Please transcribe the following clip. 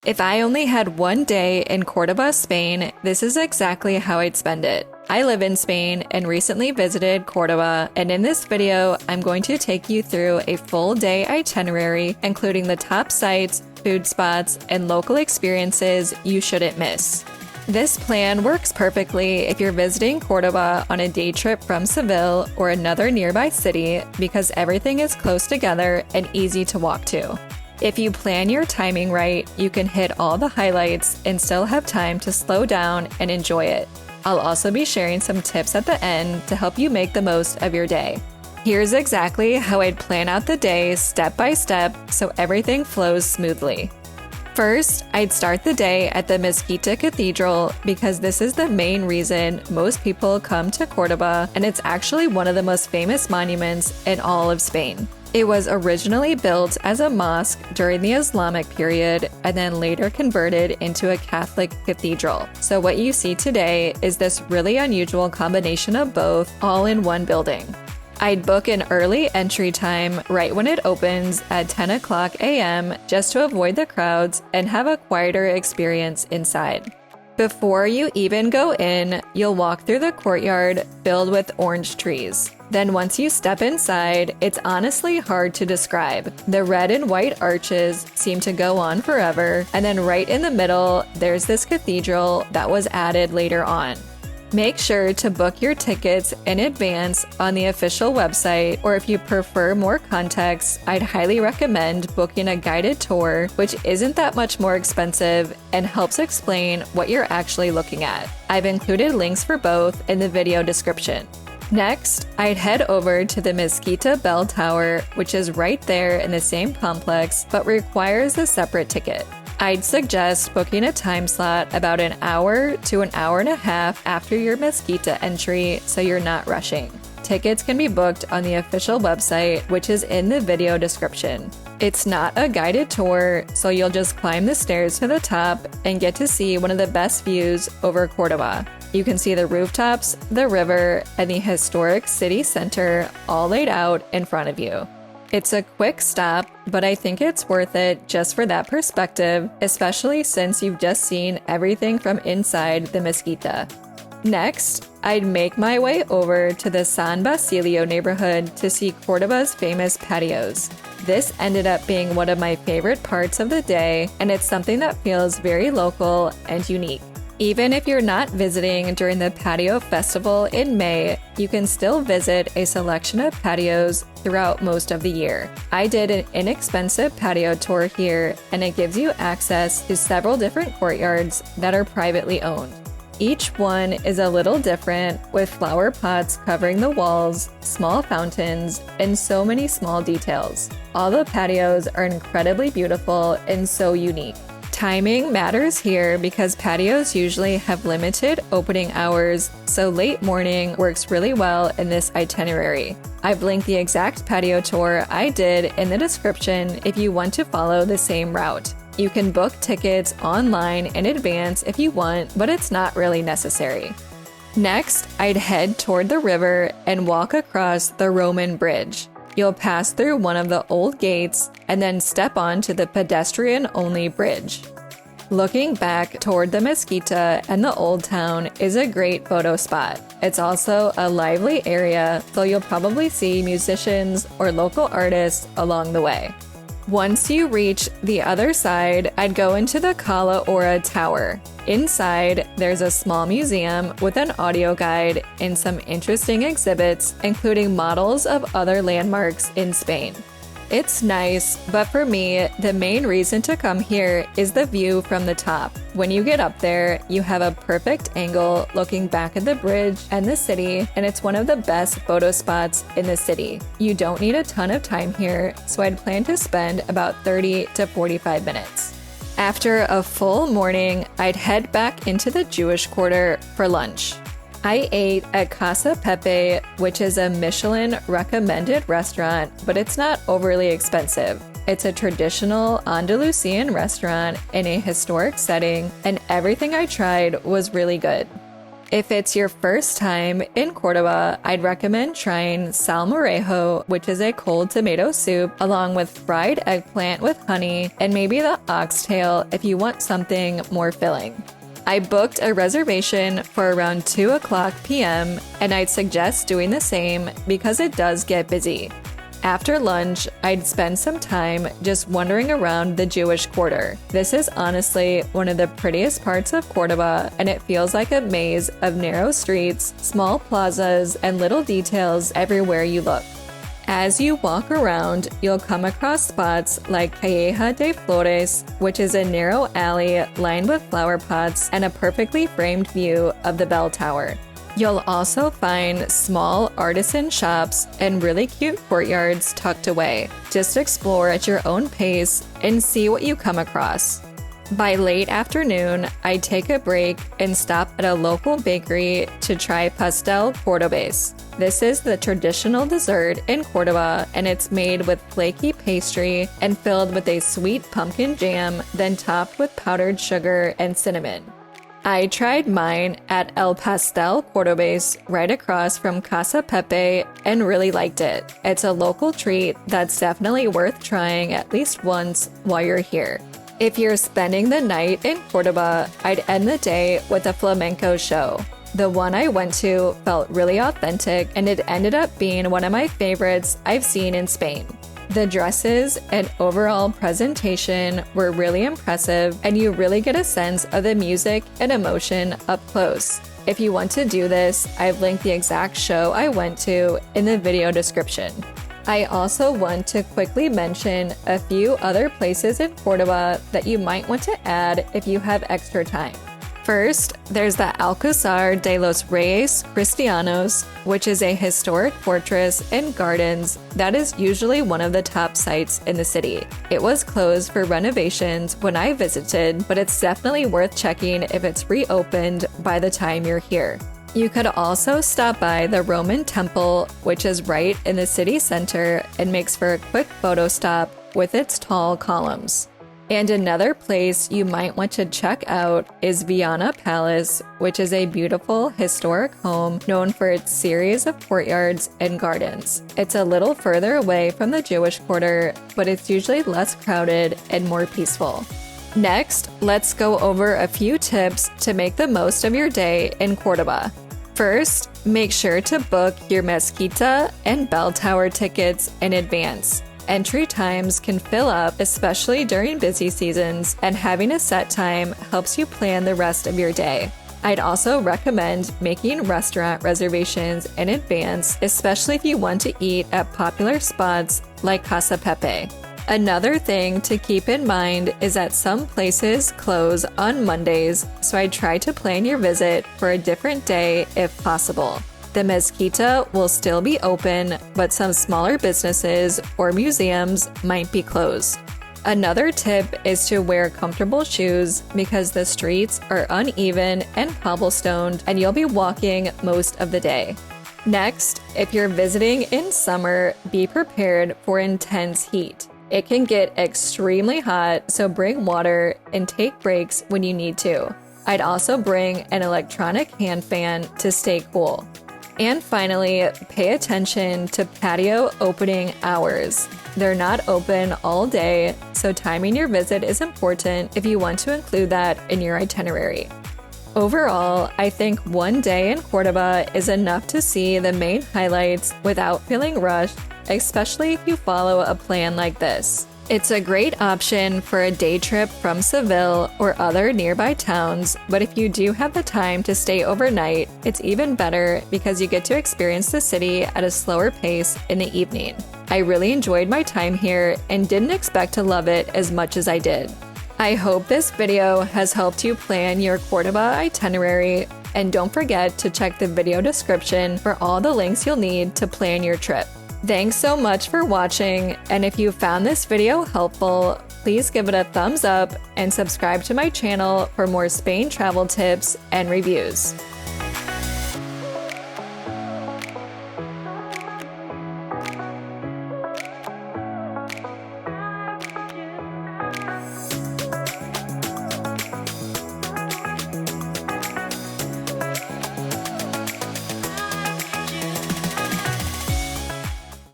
If I only had one day in Córdoba, Spain, this is exactly how I'd spend it. I live in Spain and recently visited Cordoba, and in this video, I'm going to take you through a full day itinerary, including the top sites, food spots, and local experiences you shouldn't miss. This plan works perfectly if you're visiting Cordoba on a day trip from Seville or another nearby city because everything is close together and easy to walk to. If you plan your timing right, you can hit all the highlights and still have time to slow down and enjoy it. I'll also be sharing some tips at the end to help you make the most of your day. Here's exactly how I'd plan out the day step by step so everything flows smoothly. First, I'd start the day at the Mezquita Cathedral because this is the main reason most people come to Cordoba, and it's actually one of the most famous monuments in all of Spain. It was originally built as a mosque during the Islamic period and then later converted into a Catholic cathedral. So what you see today is this really unusual combination of both all in one building. I'd book an early entry time right when it opens at 10 o'clock a.m. just to avoid the crowds and have a quieter experience inside. Before you even go in, you'll walk through the courtyard filled with orange trees. Then once you step inside, it's honestly hard to describe. The red and white arches seem to go on forever, and then right in the middle, there's this cathedral that was added later on. Make sure to book your tickets in advance on the official website, or if you prefer more context, I'd highly recommend booking a guided tour, which isn't that much more expensive and helps explain what you're actually looking at. I've included links for both in the video description. Next, I'd head over to the Mezquita Bell Tower, which is right there in the same complex, but requires a separate ticket. I'd suggest booking a time slot about an hour to an hour and a half after your Mezquita entry so you're not rushing. Tickets can be booked on the official website, which is in the video description. It's not a guided tour, so you'll just climb the stairs to the top and get to see one of the best views over Cordoba. You can see the rooftops, the river, and the historic city center all laid out in front of you. It's a quick stop, but I think it's worth it just for that perspective, especially since you've just seen everything from inside the Mezquita. Next, I'd make my way over to the San Basilio neighborhood to see Cordoba's famous patios. This ended up being one of my favorite parts of the day, and it's something that feels very local and unique. Even if you're not visiting during the patio festival in May, you can still visit a selection of patios throughout most of the year. I did an inexpensive patio tour here, and it gives you access to several different courtyards that are privately owned. Each one is a little different, with flower pots covering the walls, small fountains, and so many small details. All the patios are incredibly beautiful and so unique. Timing matters here because patios usually have limited opening hours, so late morning works really well in this itinerary. I've linked the exact patio tour I did in the description if you want to follow the same route. You can book tickets online in advance if you want, but it's not really necessary. Next, I'd head toward the river and walk across the Roman bridge. You'll pass through one of the old gates and then step onto the pedestrian-only bridge. Looking back toward the Mezquita and the Old Town is a great photo spot. It's also a lively area, so you'll probably see musicians or local artists along the way. Once you reach the other side, I'd go into the Cala Ora Tower. Inside, there's a small museum with an audio guide and some interesting exhibits, including models of other landmarks in Spain. It's nice, but for me, the main reason to come here is the view from the top. When you get up there, you have a perfect angle looking back at the bridge and the city, and it's one of the best photo spots in the city. You don't need a ton of time here, so I'd plan to spend about 30 to 45 minutes. After a full morning, I'd head back into the Jewish quarter for lunch. I ate at Casa Pepe, which is a Michelin-recommended restaurant, but it's not overly expensive. It's a traditional Andalusian restaurant in a historic setting, and everything I tried was really good. If it's your first time in Cordoba, I'd recommend trying salmorejo, which is a cold tomato soup, along with fried eggplant with honey, and maybe the oxtail if you want something more filling. I booked a reservation for around 2:00 p.m., and I'd suggest doing the same because it does get busy. After lunch, I'd spend some time just wandering around the Jewish Quarter. This is honestly one of the prettiest parts of Cordoba, and it feels like a maze of narrow streets, small plazas, and little details everywhere you look. As you walk around, you'll come across spots like Calleja de Flores, which is a narrow alley lined with flower pots and a perfectly framed view of the bell tower. You'll also find small artisan shops and really cute courtyards tucked away. Just explore at your own pace and see what you come across. By late afternoon, I'd take a break and stop at a local bakery to try pastel cordobés. This is the traditional dessert in Cordoba, and it's made with flaky pastry and filled with a sweet pumpkin jam, then topped with powdered sugar and cinnamon. I tried mine at El Pastel Cordobés right across from Casa Pepe and really liked it. It's a local treat that's definitely worth trying at least once while you're here. If you're spending the night in Cordoba, I'd end the day with a flamenco show. The one I went to felt really authentic, and it ended up being one of my favorites I've seen in Spain. The dresses and overall presentation were really impressive, and you really get a sense of the music and emotion up close. If you want to do this, I've linked the exact show I went to in the video description. I also want to quickly mention a few other places in Cordoba that you might want to add if you have extra time. First, there's the Alcázar de los Reyes Cristianos, which is a historic fortress and gardens that is usually one of the top sites in the city. It was closed for renovations when I visited, but it's definitely worth checking if it's reopened by the time you're here. You could also stop by the Roman Temple, which is right in the city center and makes for a quick photo stop with its tall columns. And another place you might want to check out is Viana Palace, which is a beautiful historic home known for its series of courtyards and gardens. It's a little further away from the Jewish Quarter, but it's usually less crowded and more peaceful. Next, let's go over a few tips to make the most of your day in Cordoba. First, make sure to book your mezquita and bell tower tickets in advance. Entry times can fill up, especially during busy seasons, and having a set time helps you plan the rest of your day. I'd also recommend making restaurant reservations in advance, especially if you want to eat at popular spots like Casa Pepe. Another thing to keep in mind is that some places close on Mondays, so I'd try to plan your visit for a different day if possible. The mezquita will still be open, but some smaller businesses or museums might be closed. Another tip is to wear comfortable shoes because the streets are uneven and cobblestoned, and you'll be walking most of the day. Next, if you're visiting in summer, be prepared for intense heat. It can get extremely hot, so bring water and take breaks when you need to. I'd also bring an electronic hand fan to stay cool. And finally, pay attention to patio opening hours. They're not open all day, so timing your visit is important if you want to include that in your itinerary. Overall, I think one day in Cordoba is enough to see the main highlights without feeling rushed, especially if you follow a plan like this. It's a great option for a day trip from Seville or other nearby towns, but if you do have the time to stay overnight, it's even better because you get to experience the city at a slower pace in the evening. I really enjoyed my time here and didn't expect to love it as much as I did. I hope this video has helped you plan your Cordoba itinerary, and don't forget to check the video description for all the links you'll need to plan your trip. Thanks so much for watching, and if you found this video helpful, please give it a thumbs up and subscribe to my channel for more Spain travel tips and reviews.